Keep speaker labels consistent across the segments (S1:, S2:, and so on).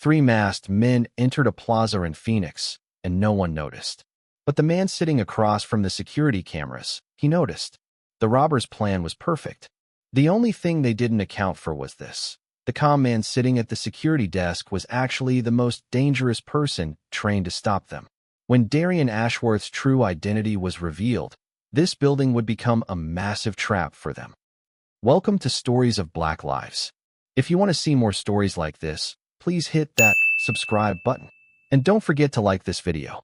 S1: Three masked men entered a plaza in Phoenix, and no one noticed. But the man sitting across from the security cameras, he noticed. The robbers' plan was perfect. The only thing they didn't account for was this. The calm man sitting at the security desk was actually the most dangerous person trained to stop them. When Darian Ashworth's true identity was revealed, this building would become a massive trap for them. Welcome to Stories of Black Lives. If you want to see more stories like this, please hit that subscribe button. And don't forget to like this video.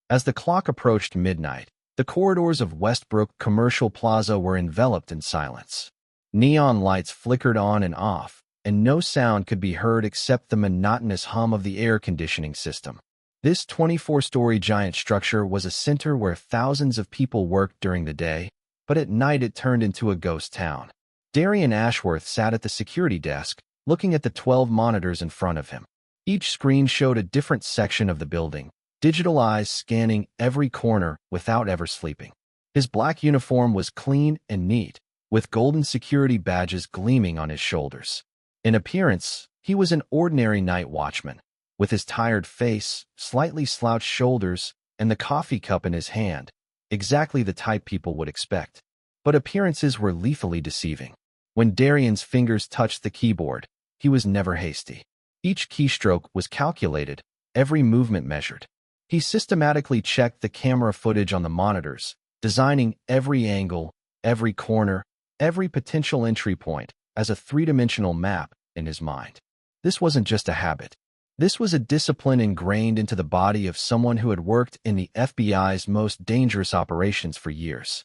S1: As the clock approached midnight, the corridors of Westbrook Commercial Plaza were enveloped in silence. Neon lights flickered on and off, and no sound could be heard except the monotonous hum of the air conditioning system. This 24-story giant structure was a center where thousands of people worked during the day, but at night it turned into a ghost town. Darian Ashworth sat at the security desk, looking at the 12 monitors in front of him. Each screen showed a different section of the building, digital eyes scanning every corner without ever sleeping. His black uniform was clean and neat, with golden security badges gleaming on his shoulders. In appearance, he was an ordinary night watchman, with his tired face, slightly slouched shoulders, and the coffee cup in his hand, exactly the type people would expect. But appearances were lethally deceiving. When Darian's fingers touched the keyboard, he was never hasty. Each keystroke was calculated, every movement measured. He systematically checked the camera footage on the monitors, designing every angle, every corner, every potential entry point as a three-dimensional map in his mind. This wasn't just a habit. This was a discipline ingrained into the body of someone who had worked in the FBI's most dangerous operations for years.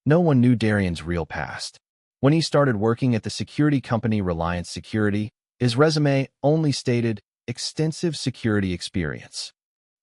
S1: No one knew Darian's real past. When he started working at the security company Reliance Security, his resume only stated extensive security experience.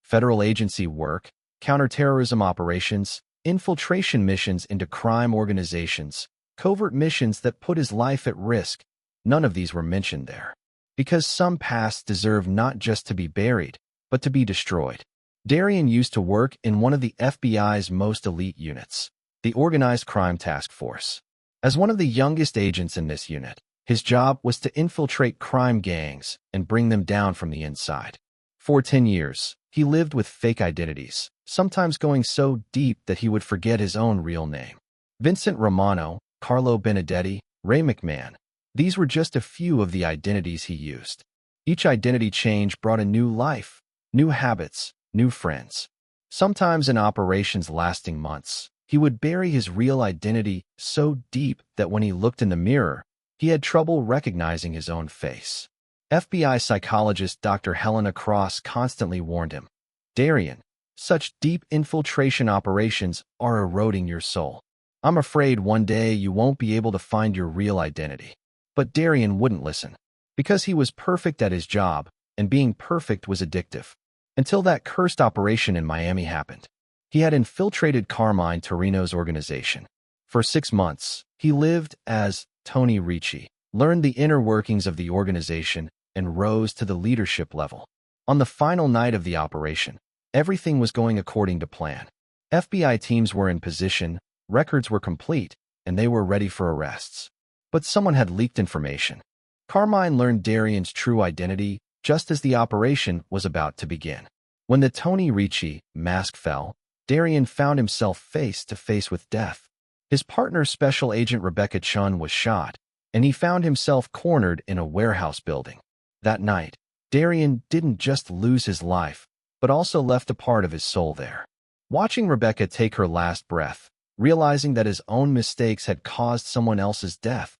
S1: Federal agency work, counterterrorism operations, infiltration missions into crime organizations, covert missions that put his life at risk. None of these were mentioned there. Because some pasts deserve not just to be buried, but to be destroyed. Darian used to work in one of the FBI's most elite units, the Organized Crime Task Force. As one of the youngest agents in this unit, his job was to infiltrate crime gangs and bring them down from the inside. For 10 years, he lived with fake identities, sometimes going so deep that he would forget his own real name. Vincent Romano, Carlo Benedetti, Ray McMahon. These were just a few of the identities he used. Each identity change brought a new life, new habits, new friends. Sometimes in operations lasting months, he would bury his real identity so deep that when he looked in the mirror, he had trouble recognizing his own face. FBI psychologist Dr. Helena Cross constantly warned him, "Darian, such deep infiltration operations are eroding your soul. I'm afraid one day you won't be able to find your real identity." But Darian wouldn't listen, because he was perfect at his job, and being perfect was addictive. Until that cursed operation in Miami happened. He had infiltrated Carmine Torino's organization. For 6 months, he lived as Tony Ricci, learned the inner workings of the organization, and rose to the leadership level. On the final night of the operation, everything was going according to plan. FBI teams were in position, records were complete, and they were ready for arrests. But someone had leaked information. Carmine learned Darian's true identity just as the operation was about to begin. When the Tony Ricci mask fell, Darian found himself face to face with death. His partner, Special Agent Rebecca Chun, was shot, and he found himself cornered in a warehouse building. That night, Darian didn't just lose his life, but also left a part of his soul there. Watching Rebecca take her last breath, realizing that his own mistakes had caused someone else's death,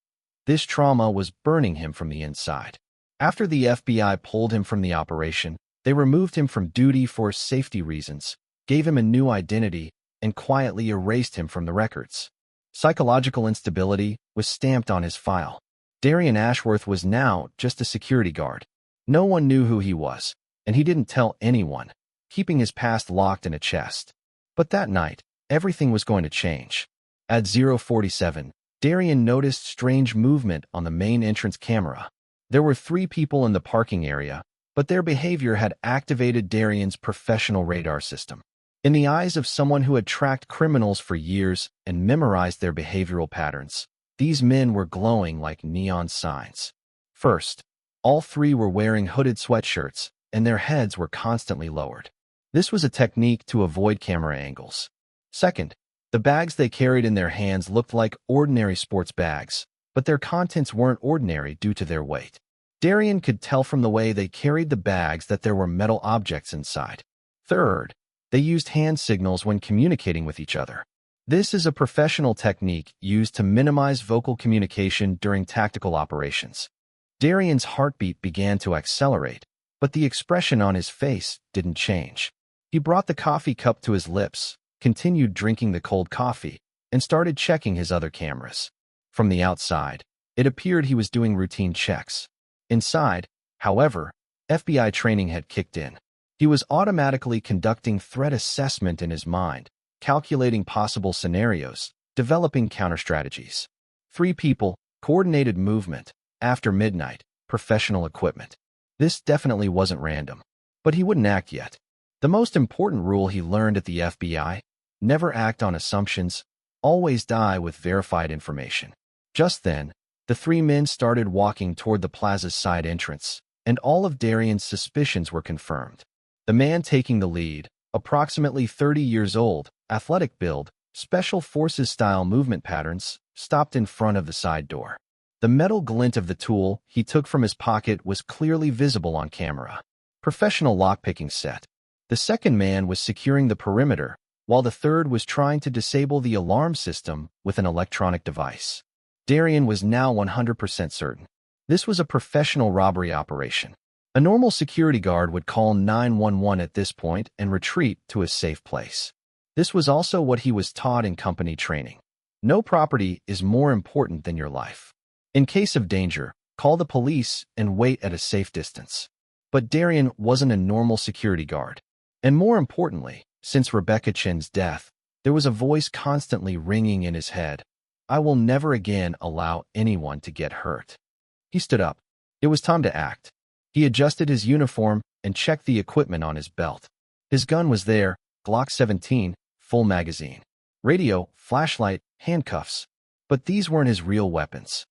S1: this trauma was burning him from the inside. After the FBI pulled him from the operation, they removed him from duty for safety reasons, gave him a new identity, and quietly erased him from the records. Psychological instability was stamped on his file. Darian Ashworth was now just a security guard. No one knew who he was, and he didn't tell anyone, keeping his past locked in a chest. But that night, everything was going to change. At 047, Darian noticed strange movement on the main entrance camera. There were 3 people in the parking area, but their behavior had activated Darian's professional radar system. In the eyes of someone who had tracked criminals for years and memorized their behavioral patterns, these men were glowing like neon signs. First, All three were wearing hooded sweatshirts, and their heads were constantly lowered. This was a technique to avoid camera angles. Second, the bags they carried in their hands looked like ordinary sports bags, but their contents weren't ordinary due to their weight. Darian could tell from the way they carried the bags that there were metal objects inside. Third, they used hand signals when communicating with each other. This is a professional technique used to minimize vocal communication during tactical operations. Darian's heartbeat began to accelerate, but the expression on his face didn't change. He brought the coffee cup to his lips, continued drinking the cold coffee, and started checking his other cameras. From the outside, it appeared he was doing routine checks. Inside, however, FBI training had kicked in. He was automatically conducting threat assessment in his mind, calculating possible scenarios, developing counter-strategies. 3 people, coordinated movement, after midnight, professional equipment. This definitely wasn't random. But he wouldn't act yet. The most important rule he learned at the FBI: never act on assumptions, always die with verified information. Just then, the 3 men started walking toward the plaza's side entrance, and all of Darian's suspicions were confirmed. The man taking the lead, approximately 30 years old, athletic build, special forces-style movement patterns, stopped in front of the side door. The metal glint of the tool he took from his pocket was clearly visible on camera. Professional lockpicking set. The second man was securing the perimeter, while the third was trying to disable the alarm system with an electronic device. Darian was now 100% certain. This was a professional robbery operation. A normal security guard would call 911 at this point and retreat to a safe place. This was also what he was taught in company training. No property is more important than your life. In case of danger, call the police and wait at a safe distance. But Darian wasn't a normal security guard. And more importantly, since Rebecca Chen's death, there was a voice constantly ringing in his head. I will never again allow anyone to get hurt. He stood up. It was time to act. He adjusted his uniform and checked the equipment on his belt. His gun was there, Glock 17, full magazine. Radio, flashlight, handcuffs. But these weren't his real weapons.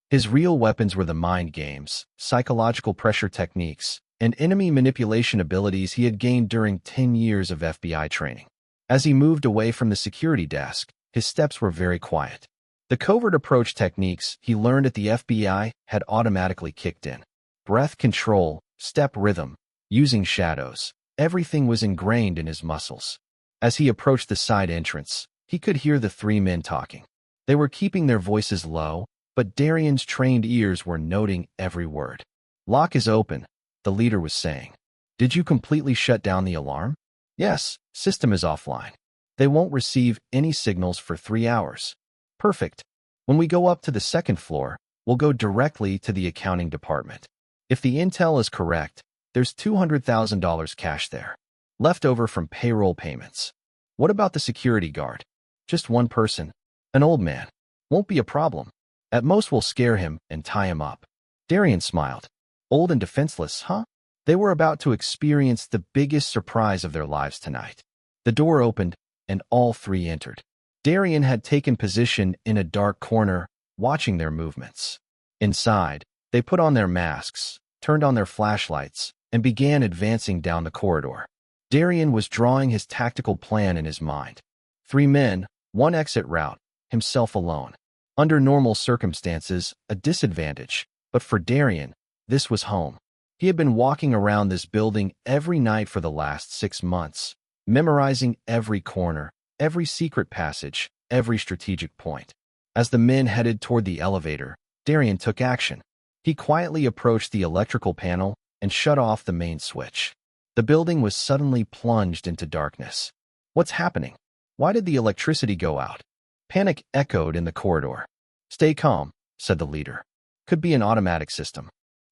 S1: His real weapons were the mind games, psychological pressure techniques, and enemy manipulation abilities he had gained during 10 years of FBI training. As he moved away from the security desk, his steps were very quiet. The covert approach techniques he learned at the FBI had automatically kicked in. Breath control, step rhythm, using shadows, everything was ingrained in his muscles. As he approached the side entrance, he could hear the 3 men talking. They were keeping their voices low, but Darian's trained ears were noting every word. Lock is open, the leader was saying. Did you completely shut down the alarm? Yes, system is offline. They won't receive any signals for 3 hours. Perfect. When we go up to the second floor, we'll go directly to the accounting department. If the intel is correct, there's $200,000 cash there, left over from payroll payments. What about the security guard? Just one person, an old man. Won't be a problem. At most we'll scare him and tie him up. Darian smiled. Old and defenseless, huh? They were about to experience the biggest surprise of their lives tonight. The door opened, and all 3 entered. Darian had taken position in a dark corner, watching their movements. Inside, they put on their masks, turned on their flashlights, and began advancing down the corridor. Darian was drawing his tactical plan in his mind. 3 men, 1 exit route, himself alone. Under normal circumstances, a disadvantage, but for Darian, this was home. He had been walking around this building every night for the last 6 months, memorizing every corner, every secret passage, every strategic point. As the men headed toward the elevator, Darian took action. He quietly approached the electrical panel and shut off the main switch. The building was suddenly plunged into darkness. What's happening? Why did the electricity go out? Panic echoed in the corridor. Stay calm, said the leader. Could be an automatic system.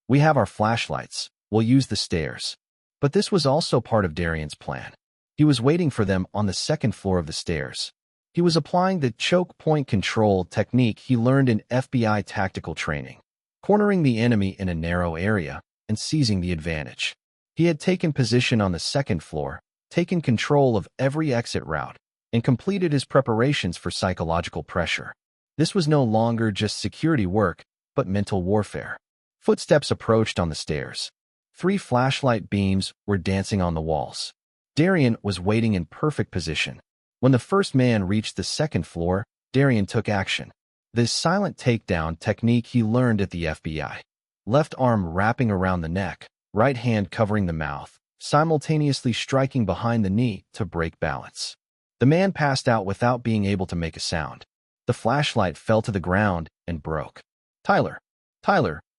S1: We have our flashlights. We'll use the stairs. But this was also part of Darian's plan. He was waiting for them on the second floor of the stairs. He was applying the choke point control technique he learned in FBI tactical training, cornering the enemy in a narrow area and seizing the advantage. He had taken position on the second floor, taken control of every exit route, and completed his preparations for psychological pressure. This was no longer just security work, but mental warfare. Footsteps approached on the stairs. 3 flashlight beams were dancing on the walls. Darian was waiting in perfect position. When the first man reached the second floor, Darian took action. This silent takedown technique he learned at the FBI. Left arm wrapping around the neck, right hand covering the mouth, simultaneously striking behind the knee to break balance. The man passed out without being able to make a sound. The flashlight fell to the ground and broke. Tyler,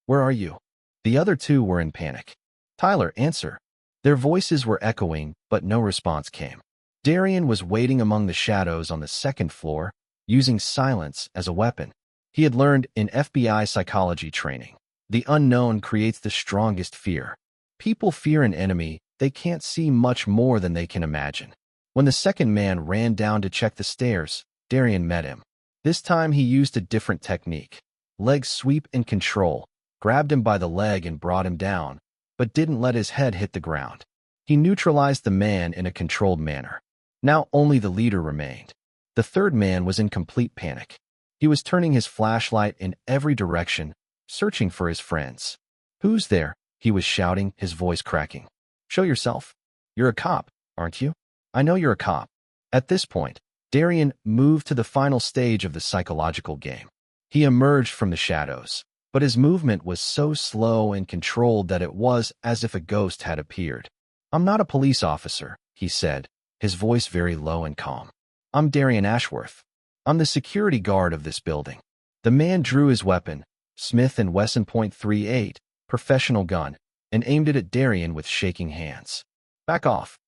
S1: where are you? The other 2 were in panic. Tyler, answer. Their voices were echoing, but no response came. Darian was waiting among the shadows on the second floor, using silence as a weapon. He had learned in FBI psychology training. The unknown creates the strongest fear. People fear an enemy they can't see much more than they can imagine. When the second man ran down to check the stairs, Darian met him. This time he used a different technique. Leg sweep and control, grabbed him by the leg and brought him down, but didn't let his head hit the ground. He neutralized the man in a controlled manner. Now only the leader remained. The third man was in complete panic. He was turning his flashlight in every direction, searching for his friends. Who's there? He was shouting, his voice cracking. Show yourself. You're a cop, aren't you? I know you're a cop. At this point, Darian moved to the final stage of the psychological game. He emerged from the shadows, but his movement was so slow and controlled that it was as if a ghost had appeared. I'm not a police officer, he said, his voice very low and calm. I'm Darian Ashworth. I'm the security guard of this building. The man drew his weapon, Smith & Wesson .38, professional gun, and aimed it at Darian with shaking hands. Back off,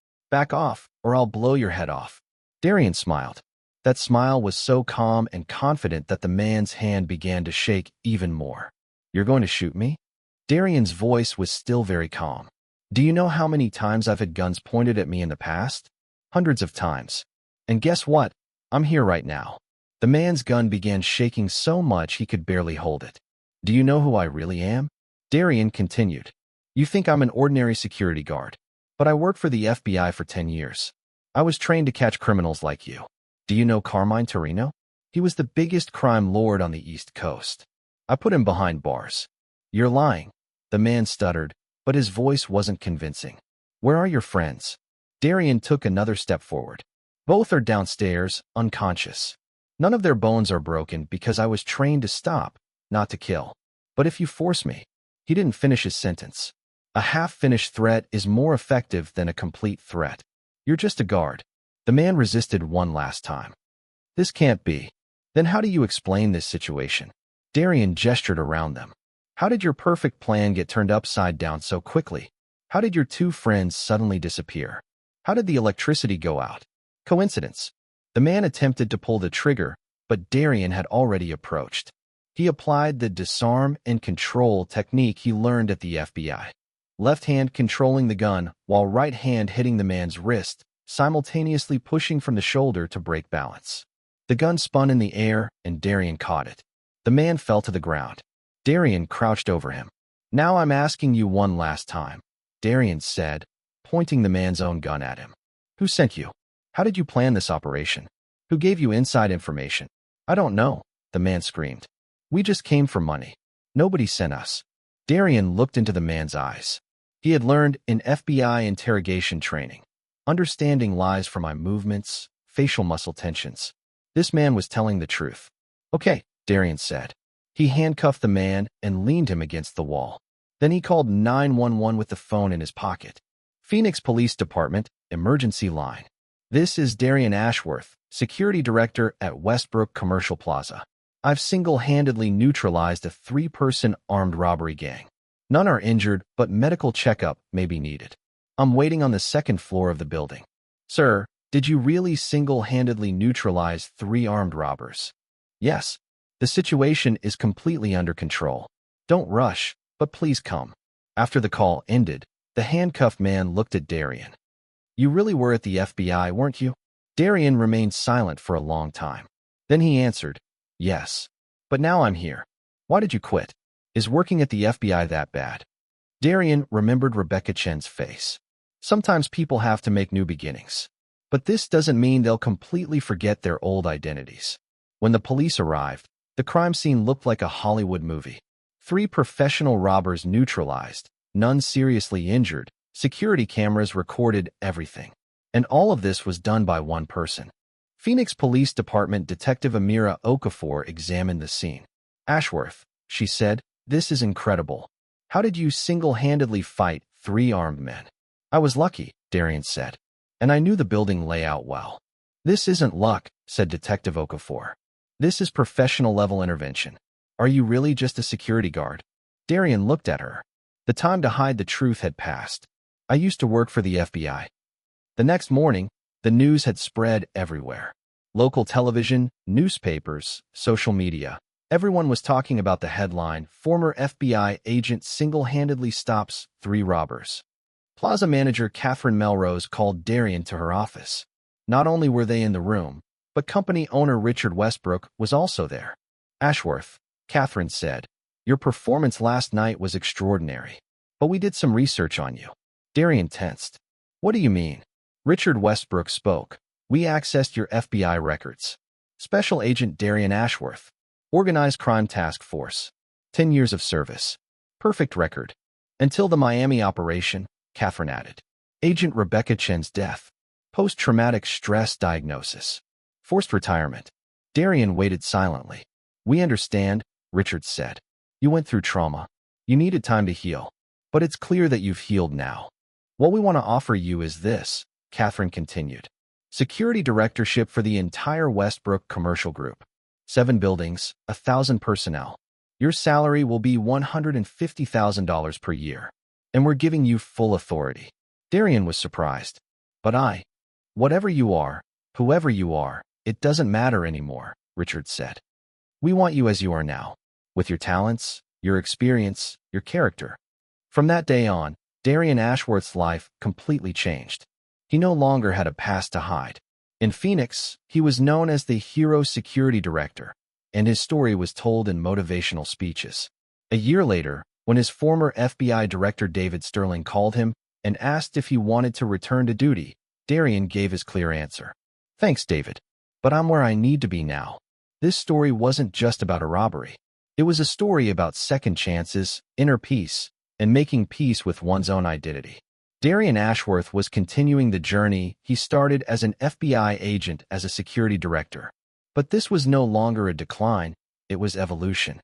S1: or I'll blow your head off. Darian smiled. That smile was so calm and confident that the man's hand began to shake even more. You're going to shoot me? Darian's voice was still very calm. Do you know how many times I've had guns pointed at me in the past? Hundreds of times. And guess what? I'm here right now. The man's gun began shaking so much he could barely hold it. Do you know who I really am? Darian continued. You think I'm an ordinary security guard, but I worked for the FBI for 10 years. I was trained to catch criminals like you. Do you know Carmine Torino? He was the biggest crime lord on the East Coast. I put him behind bars. You're lying. The man stuttered, but his voice wasn't convincing. Where are your friends? Darian took another step forward. Both are downstairs, unconscious. None of their bones are broken because I was trained to stop, not to kill. But if you force me. He didn't finish his sentence. A half-finished threat is more effective than a complete threat. You're just a guard. The man resisted one last time. This can't be. Then how do you explain this situation? Darian gestured around them. How did your perfect plan get turned upside down so quickly? How did your 2 friends suddenly disappear? How did the electricity go out? Coincidence. The man attempted to pull the trigger, but Darian had already approached. He applied the disarm and control technique he learned at the FBI. Left hand controlling the gun, while right hand hitting the man's wrist, simultaneously pushing from the shoulder to break balance. The gun spun in the air, and Darian caught it. The man fell to the ground. Darian crouched over him. Now I'm asking you one last time, Darian said, pointing the man's own gun at him. Who sent you? How did you plan this operation? Who gave you inside information? I don't know, the man screamed. We just came for money. Nobody sent us. Darian looked into the man's eyes. He had learned in FBI interrogation training. Understanding lies from my movements, facial muscle tensions. This man was telling the truth. Okay, Darian said. He handcuffed the man and leaned him against the wall. Then he called 911 with the phone in his pocket. Phoenix Police Department, emergency line. This is Darian Ashworth, security director at Westbrook Commercial Plaza. I've single-handedly neutralized a 3-person armed robbery gang. None are injured, but medical checkup may be needed. I'm waiting on the second floor of the building. Sir, did you really single-handedly neutralize 3 armed robbers? Yes. The situation is completely under control. Don't rush, but please come. After the call ended, the handcuffed man looked at Darian. You really were at the FBI, weren't you? Darian remained silent for a long time. Then he answered, yes. But now I'm here. Why did you quit? Is working at the FBI that bad? Darian remembered Rebecca Chen's face. Sometimes people have to make new beginnings. But this doesn't mean they'll completely forget their old identities. When the police arrived, the crime scene looked like a Hollywood movie. 3 professional robbers neutralized, none seriously injured. Security cameras recorded everything. And all of this was done by one person. Phoenix Police Department Detective Amira Okafor examined the scene. "Ashworth," she said, "this is incredible. How did you single-handedly fight 3 armed men?" "I was lucky," Darian said. "And I knew the building layout well." "This isn't luck," said Detective Okafor. "This is professional-level intervention. Are you really just a security guard?" Darian looked at her. The time to hide the truth had passed. "I used to work for the FBI." The next morning, the news had spread everywhere. Local television, newspapers, social media. Everyone was talking about the headline, "Former FBI agent single-handedly stops 3 robbers." Plaza manager Catherine Melrose called Darian to her office. Not only were they in the room, but company owner Richard Westbrook was also there. "Ashworth," Catherine said, "your performance last night was extraordinary. But we did some research on you." Darian tensed. "What do you mean?" Richard Westbrook spoke. "We accessed your FBI records. Special Agent Darian Ashworth. Organized Crime Task Force. 10 years of service. Perfect record. Until the Miami operation," Catherine added. "Agent Rebecca Chen's death. Post-traumatic stress diagnosis. Forced retirement." Darian waited silently. "We understand," Richard said. "You went through trauma. You needed time to heal. But it's clear that you've healed now. What we want to offer you is this," Catherine continued. "Security directorship for the entire Westbrook Commercial Group. 7 buildings, 1,000 personnel. Your salary will be $150,000 per year. And we're giving you full authority." Darian was surprised. "But whatever you are, whoever you are, it doesn't matter anymore," Richard said. "We want you as you are now, with your talents, your experience, your character." From that day on, Darian Ashworth's life completely changed. He no longer had a past to hide. In Phoenix, he was known as the hero security director, and his story was told in motivational speeches. A year later, when his former FBI director David Sterling called him and asked if he wanted to return to duty, Darian gave his clear answer. "Thanks, David. But I'm where I need to be now." This story wasn't just about a robbery. It was a story about second chances, inner peace, and making peace with one's own identity. Darian Ashworth was continuing the journey he started as an FBI agent as a security director. But this was no longer a decline, it was evolution.